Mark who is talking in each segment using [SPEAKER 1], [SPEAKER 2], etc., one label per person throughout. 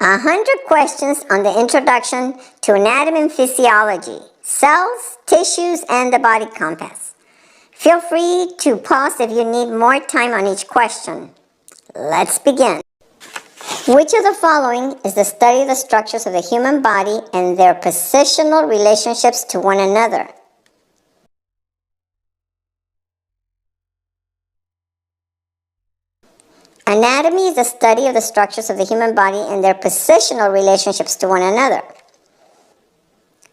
[SPEAKER 1] 100 questions on the introduction to anatomy and physiology, cells, tissues, and the body compass. Feel free to pause if you need more time on each question. Let's begin. Which of the following is the study of the structures of the human body and their positional relationships to one another? Anatomy is the study of the structures of the human body and their positional relationships to one another.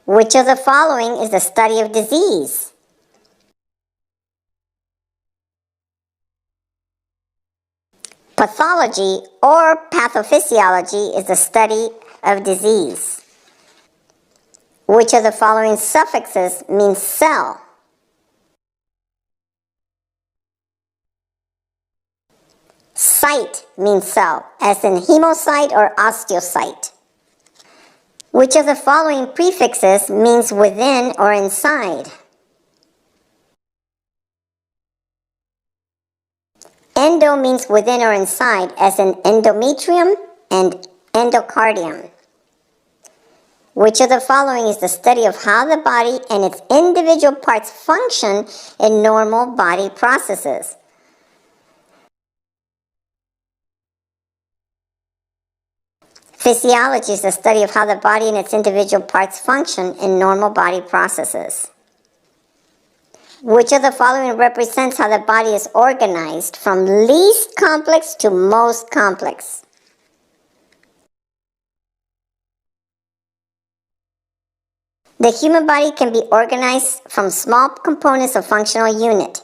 [SPEAKER 1] Which of the following is the study of disease? Pathology or pathophysiology is the study of disease. Which of the following suffixes means cell? Site means cell, as in hemocyte or osteocyte. Which of the following prefixes means within or inside? Endo means within or inside, as in endometrium and endocardium. Which of the following is the study of how the body and its individual parts function in normal body processes? Physiology is the study of how the body and its individual parts function in normal body processes. Which of the following represents how the body is organized from least complex to most complex? The human body can be organized from small components of functional unit.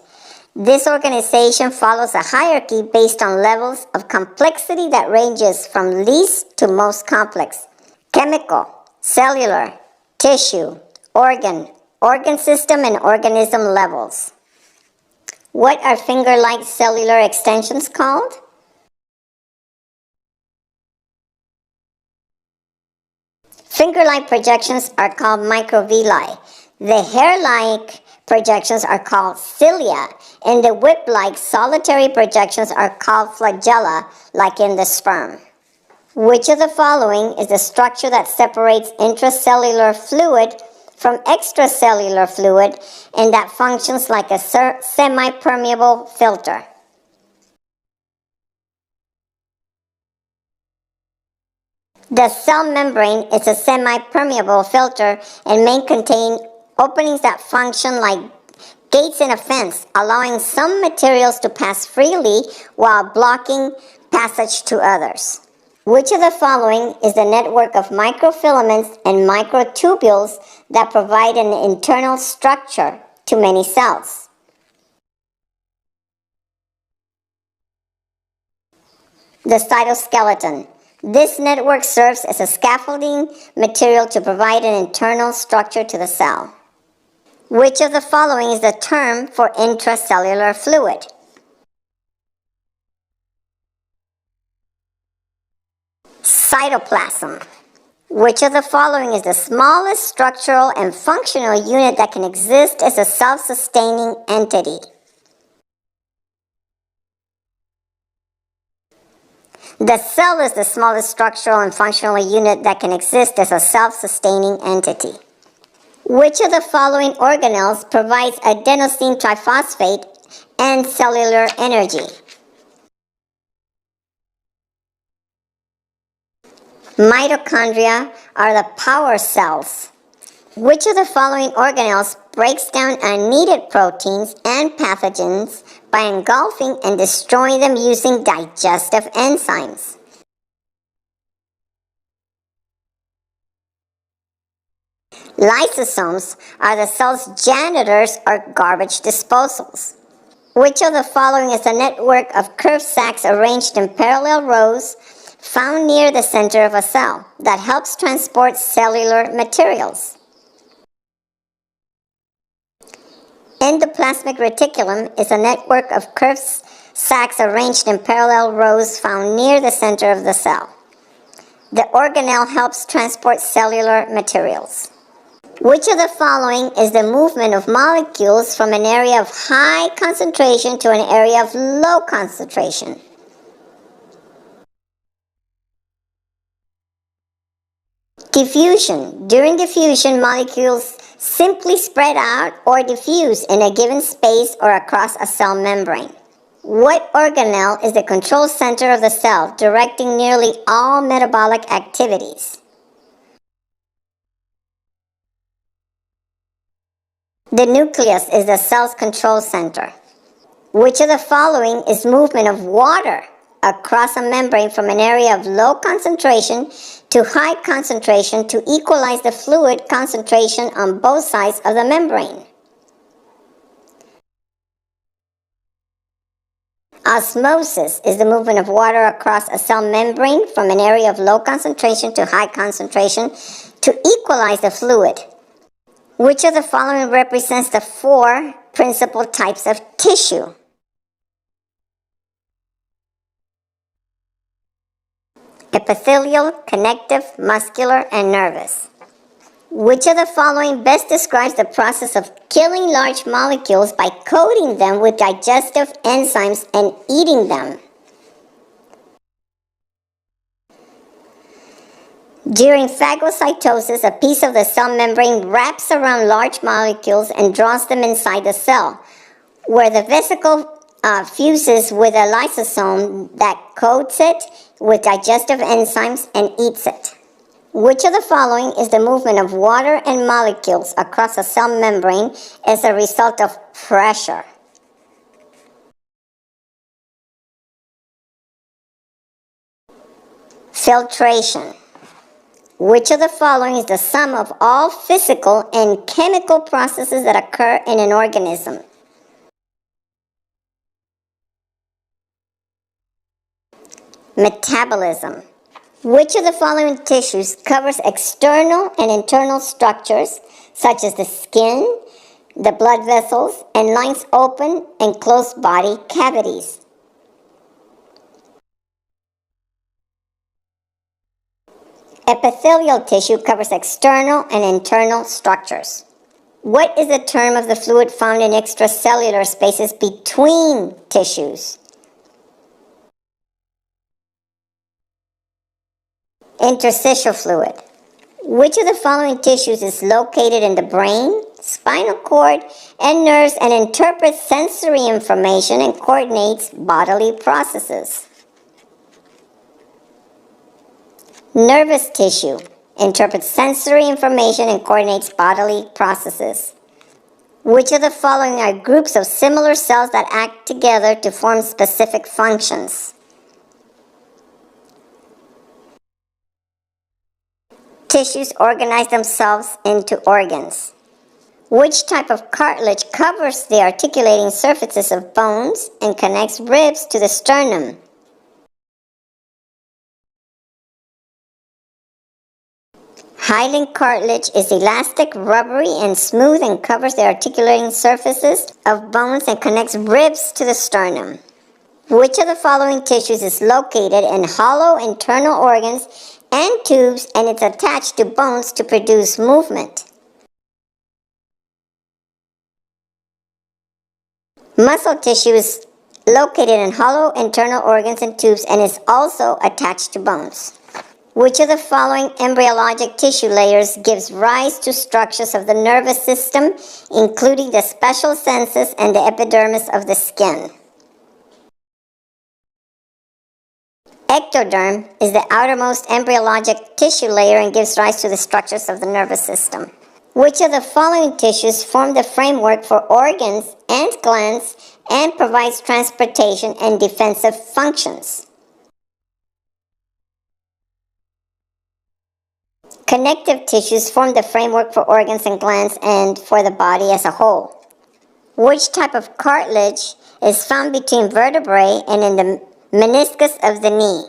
[SPEAKER 1] This organization follows a hierarchy based on levels of complexity that ranges from least to most complex. Chemical, cellular, tissue, organ system, and organism levels. What are finger-like cellular extensions called? Finger-like projections are called microvilli. The hair-like projections are called cilia, and the whip-like solitary projections are called flagella, like in the sperm. Which of the following is the structure that separates intracellular fluid from extracellular fluid and that functions like a semi-permeable filter? The cell membrane is a semi-permeable filter and may contain openings that function like gates in a fence, allowing some materials to pass freely while blocking passage to others. Which of the following is the network of microfilaments and microtubules that provide an internal structure to many cells? The cytoskeleton. This network serves as a scaffolding material to provide an internal structure to the cell. Which of the following is the term for intracellular fluid? Cytoplasm. Which of the following is the smallest structural and functional unit that can exist as a self-sustaining entity? The cell is the smallest structural and functional unit that can exist as a self-sustaining entity. Which of the following organelles provides adenosine triphosphate and cellular energy? Mitochondria are the power cells. Which of the following organelles breaks down unneeded proteins and pathogens by engulfing and destroying them using digestive enzymes? Lysosomes are the cell's janitors or garbage disposals. Which of the following is a network of curved sacs arranged in parallel rows found near the center of a cell that helps transport cellular materials? Endoplasmic reticulum is a network of curved sacs arranged in parallel rows found near the center of the cell. The organelle helps transport cellular materials. Which of the following is the movement of molecules from an area of high concentration to an area of low concentration? Diffusion. During diffusion, molecules simply spread out or diffuse in a given space or across a cell membrane. What organelle is the control center of the cell, directing nearly all metabolic activities? The nucleus is the cell's control center. Which of the following is movement of water across a membrane from an area of low concentration to high concentration to equalize the fluid concentration on both sides of the membrane? Osmosis is the movement of water across a cell membrane from an area of low concentration to high concentration to equalize the fluid. Which of the following represents the four principal types of tissue? Epithelial, connective, muscular, and nervous. Which of the following best describes the process of killing large molecules by coating them with digestive enzymes and eating them? During phagocytosis, a piece of the cell membrane wraps around large molecules and draws them inside the cell, where the vesicle fuses with a lysosome that coats it with digestive enzymes and eats it. Which of the following is the movement of water and molecules across a cell membrane as a result of pressure? Filtration. Which of the following is the sum of all physical and chemical processes that occur in an organism? Metabolism. Which of the following tissues covers external and internal structures such as the skin, the blood vessels, and lines open and closed body cavities? Epithelial tissue covers external and internal structures. What is the term of the fluid found in extracellular spaces between tissues? Interstitial fluid. Which of the following tissues is located in the brain, spinal cord, and nerves and interprets sensory information and coordinates bodily processes? Nervous tissue interprets sensory information and coordinates bodily processes. Which of the following are groups of similar cells that act together to form specific functions? Tissues organize themselves into organs. Which type of cartilage covers the articulating surfaces of bones and connects ribs to the sternum? Hyaline cartilage is elastic, rubbery, and smooth and covers the articulating surfaces of bones and connects ribs to the sternum. Which of the following tissues is located in hollow internal organs and tubes and it's attached to bones to produce movement? Muscle tissue is located in hollow internal organs and tubes and is also attached to bones. Which of the following embryologic tissue layers gives rise to structures of the nervous system, including the special senses and the epidermis of the skin? Ectoderm is the outermost embryologic tissue layer and gives rise to the structures of the nervous system. Which of the following tissues form the framework for organs and glands and provides transportation and defensive functions? Connective tissues form the framework for organs and glands and for the body as a whole. Which type of cartilage is found between vertebrae and in the meniscus of the knee?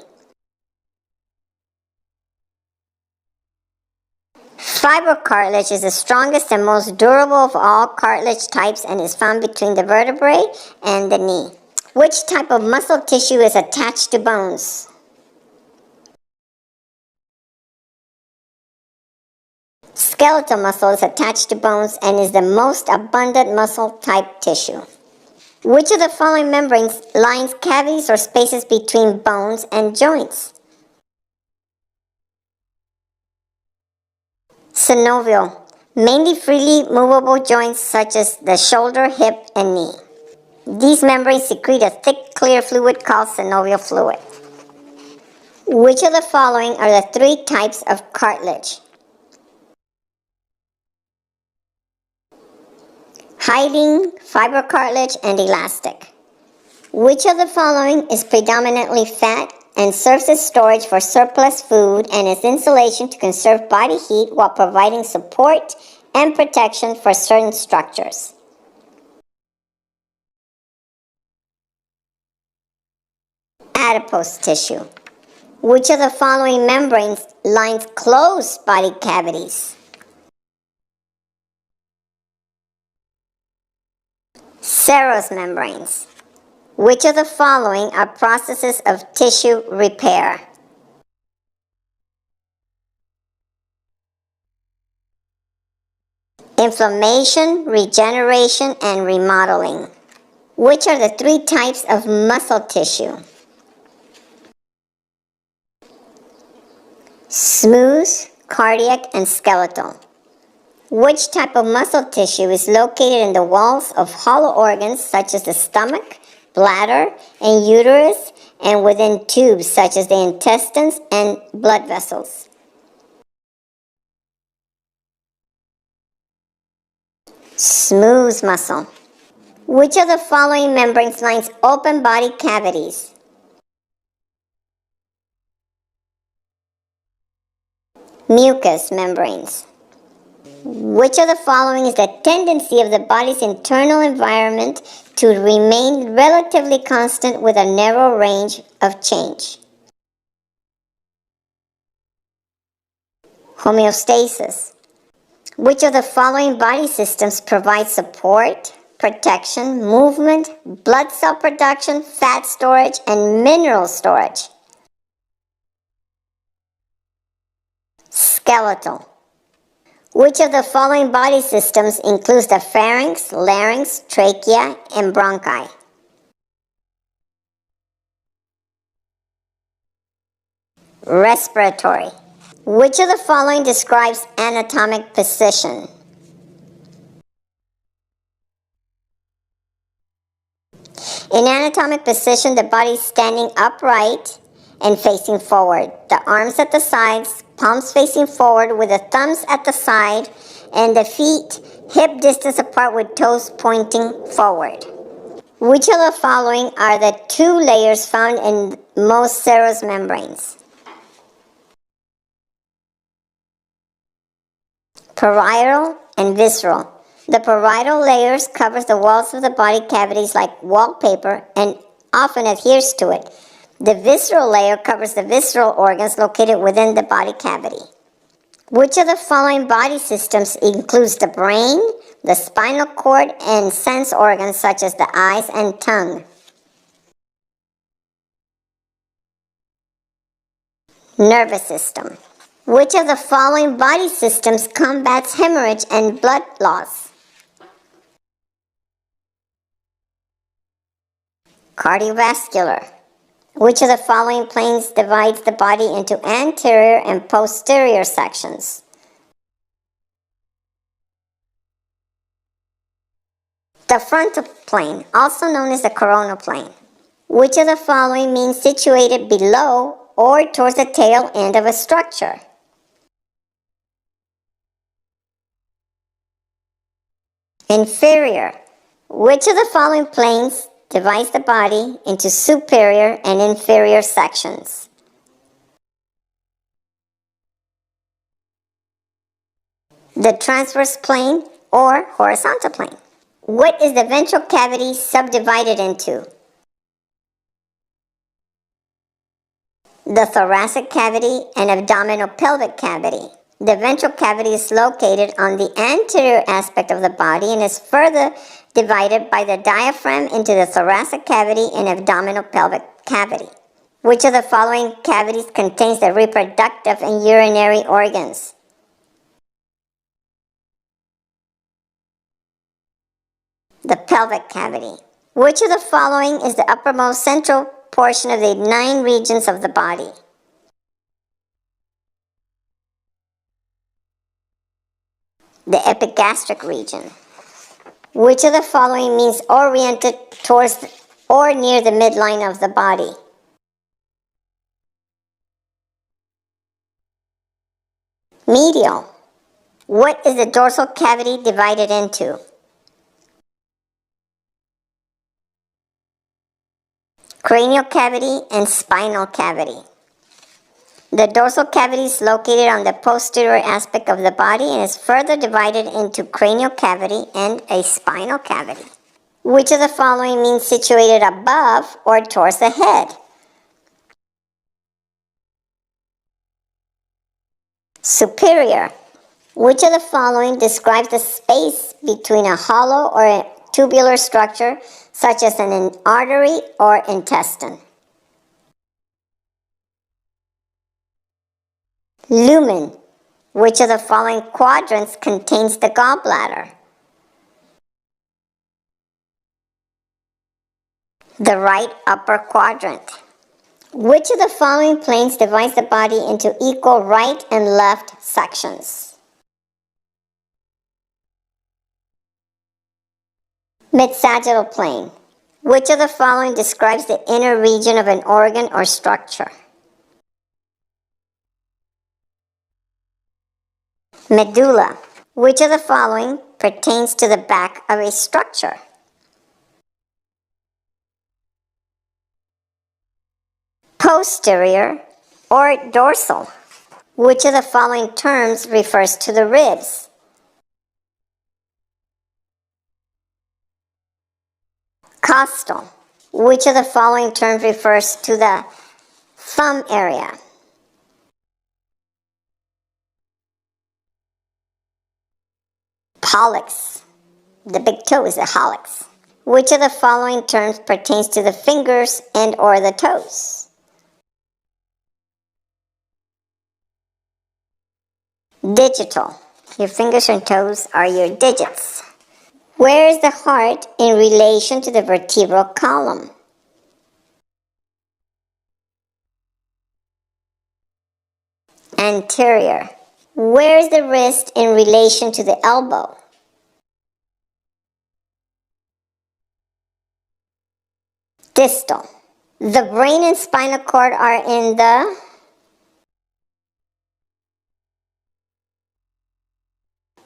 [SPEAKER 1] Fibrocartilage is the strongest and most durable of all cartilage types and is found between the vertebrae and the knee. Which type of muscle tissue is attached to bones? Skeletal muscle is attached to bones and is the most abundant muscle type tissue. Which of the following membranes lines cavities or spaces between bones and joints? Synovial, mainly freely movable joints such as the shoulder, hip, and knee. These membranes secrete a thick, clear fluid called synovial fluid. Which of the following are the three types of cartilage? Hyaline, fibrocartilage, and elastic. Which of the following is predominantly fat and serves as storage for surplus food and as insulation to conserve body heat while providing support and protection for certain structures? Adipose tissue. Which of the following membranes lines closed body cavities? Serous membranes. Which of the following are processes of tissue repair? Inflammation, regeneration, and remodeling. Which are the three types of muscle tissue? Smooth, cardiac, and skeletal. Which type of muscle tissue is located in the walls of hollow organs such as the stomach, bladder, and uterus, and within tubes such as the intestines and blood vessels? Smooth muscle. Which of the following membranes lines open body cavities? Mucous membranes. Which of the following is the tendency of the body's internal environment to remain relatively constant with a narrow range of change? Homeostasis. Which of the following body systems provide support, protection, movement, blood cell production, fat storage, and mineral storage? Skeletal. Which of the following body systems includes the pharynx, larynx, trachea, and bronchi? Respiratory. Which of the following describes anatomic position? In anatomic position, the body is standing upright and facing forward. The arms at the sides, palms facing forward with the thumbs at the side, and the feet hip distance apart with toes pointing forward. Which of the following are the two layers found in most serous membranes? Parietal and visceral. The parietal layers covers the walls of the body cavities like wallpaper and often adheres to it. The visceral layer covers the visceral organs located within the body cavity. Which of the following body systems includes the brain, the spinal cord, and sense organs such as the eyes and tongue? Nervous system. Which of the following body systems combats hemorrhage and blood loss? Cardiovascular. Which of the following planes divides the body into anterior and posterior sections? The frontal plane, also known as the coronal plane. Which of the following means situated below or towards the tail end of a structure? Inferior. Which of the following planes divides the body into superior and inferior sections? The transverse plane or horizontal plane. What is the ventral cavity subdivided into? The thoracic cavity and abdominal pelvic cavity. The ventral cavity is located on the anterior aspect of the body and is further divided by the diaphragm into the thoracic cavity and abdominal pelvic cavity. Which of the following cavities contains the reproductive and urinary organs? The pelvic cavity. Which of the following is the uppermost central portion of the 9 regions of the body? The epigastric region. Which of the following means oriented towards or near the midline of the body? Medial. What is the dorsal cavity divided into? Cranial cavity and spinal cavity. The dorsal cavity is located on the posterior aspect of the body and is further divided into cranial cavity and a spinal cavity. Which of the following means situated above or towards the head? Superior. Which of the following describes the space between a hollow or a tubular structure such as an artery or intestine? Lumen. Which of the following quadrants contains the gallbladder? The right upper quadrant. Which of the following planes divides the body into equal right and left sections? Mid-sagittal plane. Which of the following describes the inner region of an organ or structure? Medulla. Which of the following pertains to the back of a structure? Posterior or dorsal. Which of the following terms refers to the ribs? Costal. Which of the following terms refers to the thumb area? Hallux. The big toe is the hallux. Which of the following terms pertains to the fingers and or the toes? Digital. Your fingers and toes are your digits. Where is the heart in relation to the vertebral column? Anterior. Where is the wrist in relation to the elbow? Distal. The brain and spinal cord are in the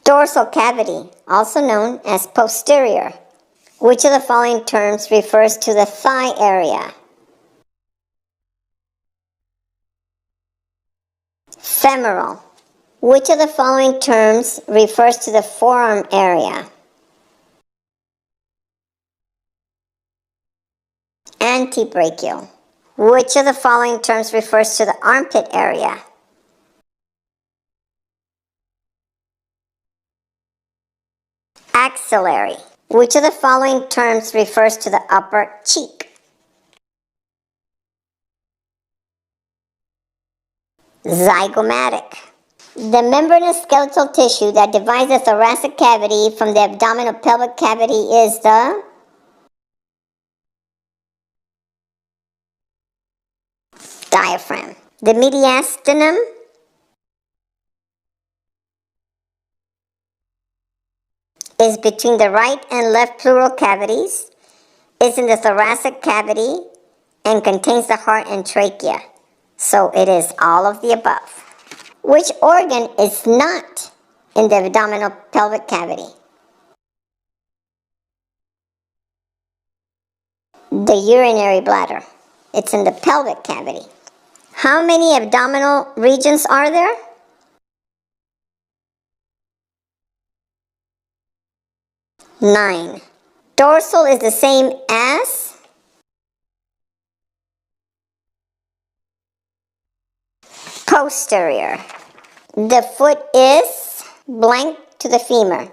[SPEAKER 1] dorsal cavity, also known as posterior. Which of the following terms refers to the thigh area? Femoral. Which of the following terms refers to the forearm area? Antebrachial. Which of the following terms refers to the armpit area? Axillary. Which of the following terms refers to the upper cheek? Zygomatic. The membranous skeletal tissue that divides the thoracic cavity from the abdominal pelvic cavity is the diaphragm. The mediastinum is between the right and left pleural cavities, is in the thoracic cavity, and contains the heart and trachea. So it is all of the above. Which organ is not in the abdominal pelvic cavity? The urinary bladder. It's in the pelvic cavity. How many abdominal regions are there? 9. Dorsal is the same as posterior. The foot is blank to the femur.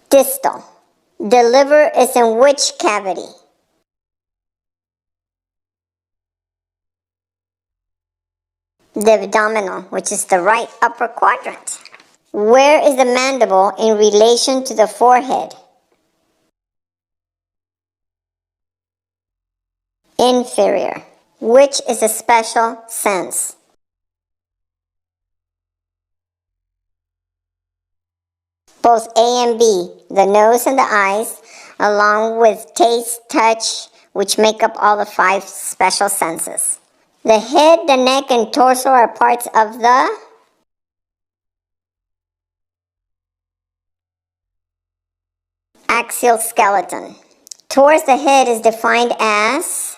[SPEAKER 1] Distal. The liver is in which cavity? The abdominal, which is the right upper quadrant. Where is the mandible in relation to the forehead? Inferior. Which is a special sense? both A and B, the nose and the eyes, along with taste, touch, which make up all the 5 special senses. The head, the neck, and torso are parts of the axial skeleton. Towards the head is defined as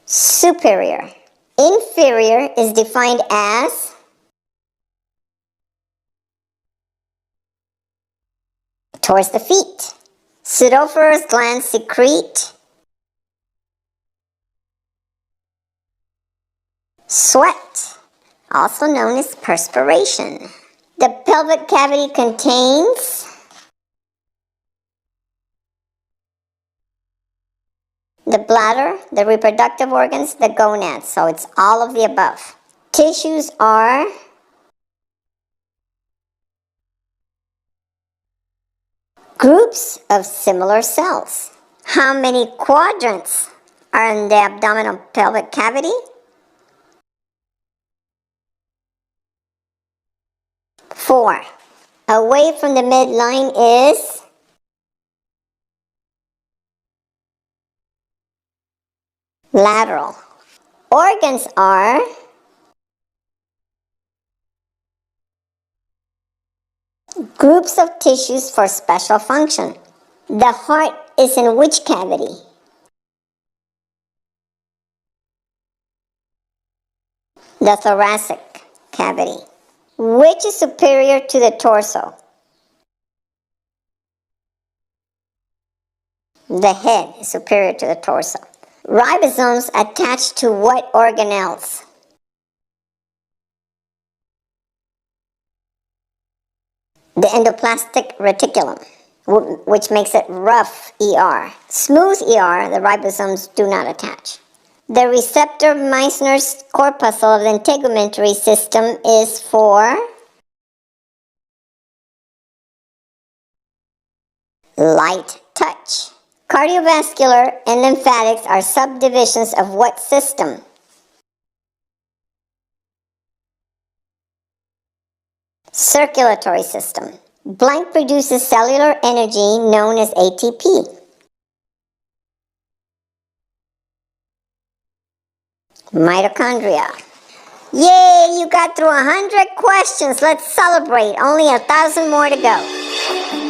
[SPEAKER 1] superior. Inferior is defined as towards the feet. Pseudophorous glands secrete sweat, also known as perspiration. The pelvic cavity contains the bladder, the reproductive organs, the gonads, so it's all of the above. Tissues are groups of similar cells. How many quadrants are in the abdominal pelvic cavity? 4. Away from the midline is lateral. Organs are groups of tissues for special function. The heart is in which cavity? The thoracic cavity. Which is superior to the torso? The head is superior to the torso. Ribosomes attach to what organelles? The endoplasmic reticulum, which makes it rough ER. Smooth ER, the ribosomes do not attach. The receptor Meissner's corpuscle of the integumentary system is for light touch. Cardiovascular and lymphatics are subdivisions of what system? Circulatory system. Blank produces cellular energy known as ATP. Mitochondria. Yay, you got through 100 questions. Let's celebrate. Only 1,000 more to go.